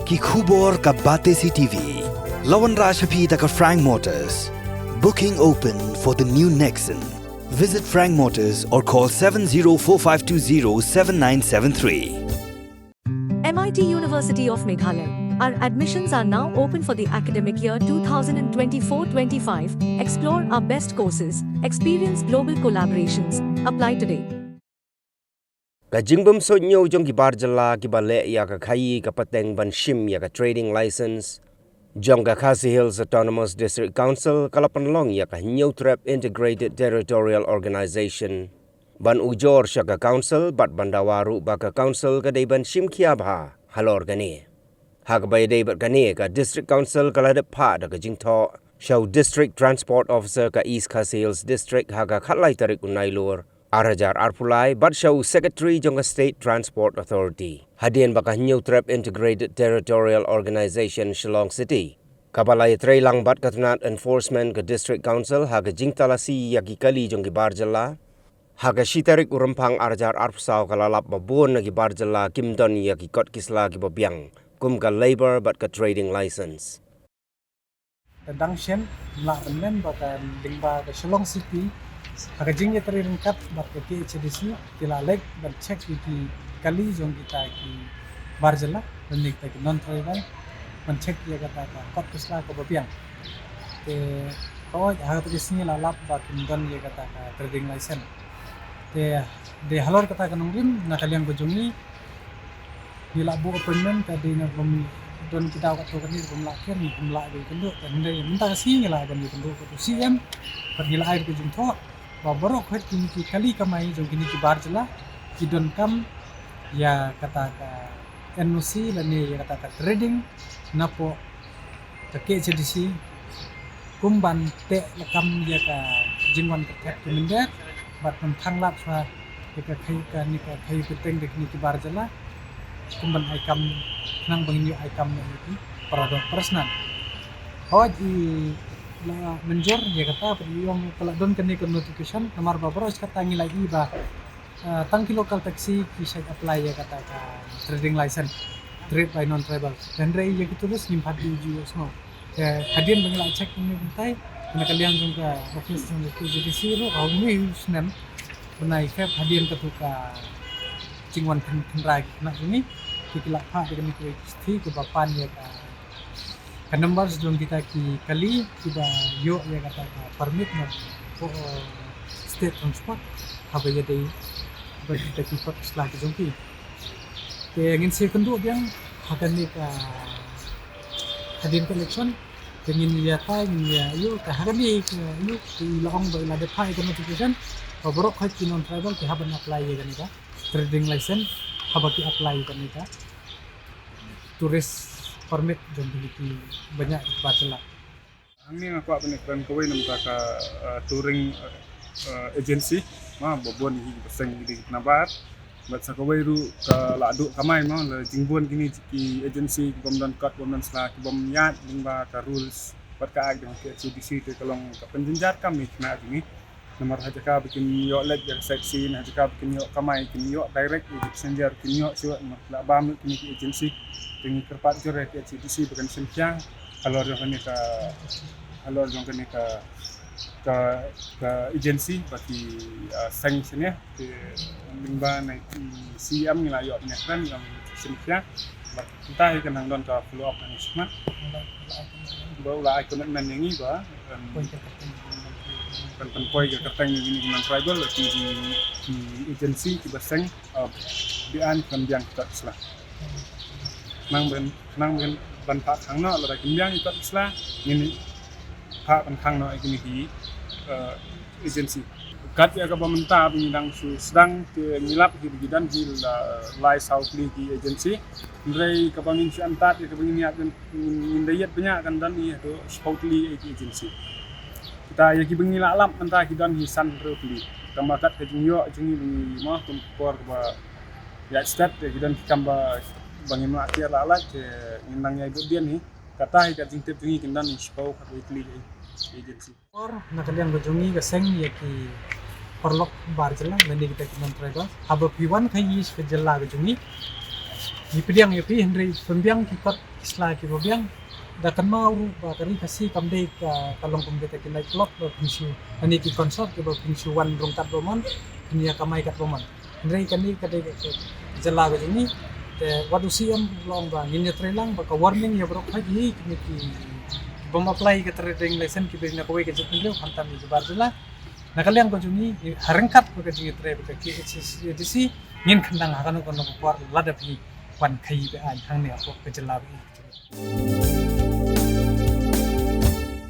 ki khubor ka bate si TV. Lawan Rashapi taka Frank Motors. Booking open for the new Nexon. Visit Frank Motors or call 7045207973. MIT University of Meghalaya. Our admissions are now open for the academic year 2024-25. Explore our best courses, experience global collaborations. Apply today. Jingbum Suidñiew jong gibar Jylla gibale ya ka khai ka pateng ban shim ya ka trading license. Jong ka Khadc Hills Autonomous District Council kalapanlong ya ka New Trap Integrated Territorial Organization. Ban ujor sya ka council bat bandawaru ba ka council ka day ban shim kia bha halor gani. Hagbay day bat gani ka District Council kaladap pa da ka jingtho. Shaw District Transport Officer ka East Khadc Hills District haga khatlay tarik unaylur. Arajar Arpulai but show Secretary jong State Transport Authority. Hadian baka New Trap Integrated Territorial Organization Shillong City. Kabalay tray lang bat katunat enforcement ka District Council haga jingtalasi yaki kali jong gibar Jylla. Haga shitarik urampang Arajar Arpusaw kalalap mabun na gibar Jylla kimdon yaki kot kisla gibabiang. Kum ka labor but ka trading license. Dangshen la men baka dingba ka Shillong City. Hakajing ya teri lengkap bat ke HDC kila leg dan cek ki kali jong kita ki bar Jylla dan kita ki non tribal man cek ya kata ka kot kisla ko babiang te ko ha to isni la lap ba kindon ya kata ka trading license te de halor kata ka nongrim na kaliang bojungi bila bu appointment tadi na bom don kita ka to kan ni bom lakir ni bom la be kendo dan de minta si ngela ban ni kendo ko to siam pergila air ke jungtho Baborok hat kini ki kali kamai jong kini ki bar Jylla ki don kam ya kata ka NOC lani ya kata ka trading napo ka KCDC kumban te lakam ya ka jingwan ka tek minder bat thang lap sa ya ka kai peteng de kini ki bar Jylla kumban ai kam nang bangin ai kam ni produk personal hoji la menjor ya kata yung kalau don kini ke notification nomor babaros kata ngilai iba tangki local taxi kisah apply ya kata ka trading license trade by non tribal dan rei ya gitu terus nyimpat di uji semua hadian bangla cek ini bentai kena kalian juga office yang jadi siru au ni snem benai feb hadian ketuka cingwan kendrai nak ini kikilak ha dengan ki ke bapan ya ka number sebelum kita ki kali kita yo ya kata permit na for state transport apa ya dei bagi kita ki pot selah ki jongki te ngin se kendu biang akan ni ka hadin collection dengan ya tai ya yo ka hagan ni yo ki long ba la de pai ka notification baborok khat ki non tribal ki haban apply ya kan ka trading license habaki apply kan ka tourist permit dan memiliki banyak bar Jylla. Angni aku apa ni kan kawin nampak ka touring agency, mah bobon ini pasang di nabar, buat sakawai ru ka ladu kamai mah le jingbon kini ki agency bomdan kat bomdan sela ki bom nyat lingba ka rules buat ka ag dengan KCDC tu kalau ka penjenjat kami kena ini nomor hajaka bikin yo let yang seksi nah hajaka bikin yo kamai bikin yo direct di passenger bikin yo siwa la bam kini ki agency dengan kerpat jore KCDC bukan sempiang kalau jong kene ka agency bagi sanction ya ke lingba naik siam ngila yo nya kan yang sempiang kita ikan hang don ka follow up ni semua bawa la commitment yang ini ba kan poi ke katang ini dengan tribal di agency di baseng bian kan biang tak salah nang ben ban pak khang no la kimbyang ikot isla ngini pak ban khang no ikini di agency kat ya ka pementa bindang sedang ngilap di bidan di lai south di agency ndrei ka pangin si antat ya ka pangin niat indayat banyak kan dan itu spoutly agency kita ya ki bengila alam antah ki dan hisan rupli kamakat ke jingyo jingi mah kumpor ba ya stat ya ki dan kamba bangin ma tiar lalat ke indang ya ibudian ni kata hi ka jingtep jingi kindan ni spau ka weekly agency or nakaliang bojungi ka seng ya ki perlok bar Jylla mandi kita ki non tribal aba piwan kai is ke Jylla bojungi Dipidiang yapi Henry pembiang kipat islah ki pembiang dakan mau ba kari kasih kamde kalong kumbeta ki naik klok ba pinsu ani ki konsert ki ba pinsu wan rongkat bomon dunia kamai kat bomon Henry kani kade Jylla ga jini te wadu siam long ba nginya trelang ba ka warning ya bro pagi kini ki bom apply ke trading lesson ki bina kowe ke jepin khantam ni bar Jylla nakaliang ko juni harengkat ko ke jingi tre ba ki disi ngin khandang hakan ko no kwar ladapi wan khai be ai hang ne ko ke Jylla be